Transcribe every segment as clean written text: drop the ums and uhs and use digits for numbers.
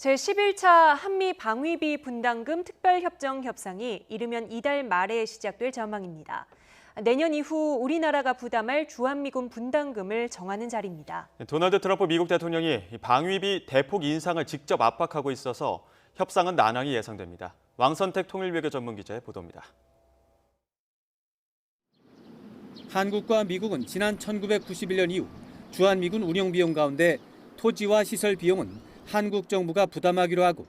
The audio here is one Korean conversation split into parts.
제11차 한미 방위비 분담금 특별협정 협상이 이르면 이달 말에 시작될 전망입니다. 내년 이후 우리나라가 부담할 주한미군 분담금을 정하는 자리입니다. 도널드 트럼프 미국 대통령이 방위비 대폭 인상을 직접 압박하고 있어서 협상은 난항이 예상됩니다. 왕선택 통일외교 전문기자의 보도입니다. 한국과 미국은 지난 1991년 이후 주한미군 운영 비용 가운데 토지와 시설 비용은 한국 정부가 부담하기로 하고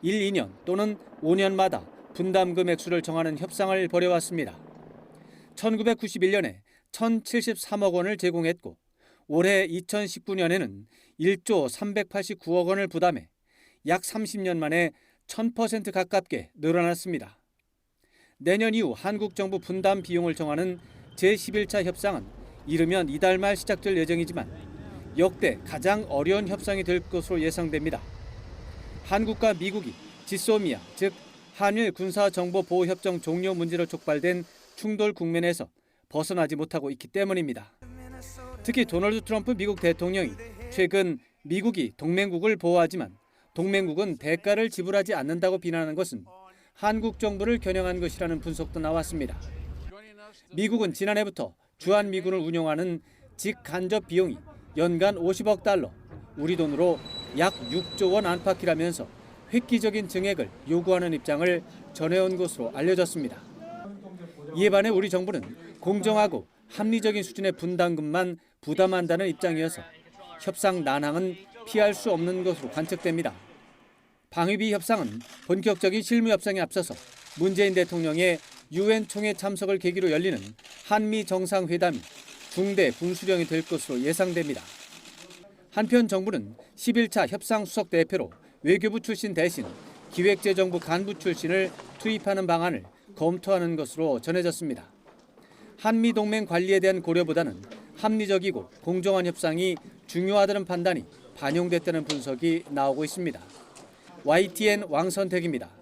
1, 2년 또는 5년마다 분담금 액수를 정하는 협상을 벌여왔습니다. 1991년에 1,073억 원을 제공했고 올해 2019년에는 1조 389억 원을 부담해 약 30년 만에 1000% 가깝게 늘어났습니다. 내년 이후 한국 정부 분담 비용을 정하는 제11차 협상은 이르면 이달 말 시작될 예정이지만 역대 가장 어려운 협상이 될 것으로 예상됩니다. 한국과 미국이 지소미아, 즉 한일 군사정보보호협정 종료 문제로 촉발된 충돌 국면에서 벗어나지 못하고 있기 때문입니다. 특히 도널드 트럼프 미국 대통령이 최근 미국이 동맹국을 보호하지만 동맹국은 대가를 지불하지 않는다고 비난한 것은 한국 정부를 겨냥한 것이라는 분석도 나왔습니다. 미국은 지난해부터 주한미군을 운영하는 직간접 비용이 연간 50억 달러, 우리 돈으로 약 6조 원 안팎이라면서 획기적인 증액을 요구하는 입장을 전해온 것으로 알려졌습니다. 이에 반해 우리 정부는 공정하고 합리적인 수준의 분담금만 부담한다는 입장이어서 협상 난항은 피할 수 없는 것으로 관측됩니다. 방위비 협상은 본격적인 실무 협상에 앞서서 문재인 대통령의 유엔 총회 참석을 계기로 열리는 한미 정상회담이 중대 분수령이 될 것으로 예상됩니다. 한편 정부는 11차 협상 수석 대표로 외교부 출신 대신 기획재정부 간부 출신을 투입하는 방안을 검토하는 것으로 전해졌습니다. 한미 동맹 관리에 대한 고려보다는 합리적이고 공정한 협상이 중요하다는 판단이 반영됐다는 분석이 나오고 있습니다. YTN 왕선택입니다.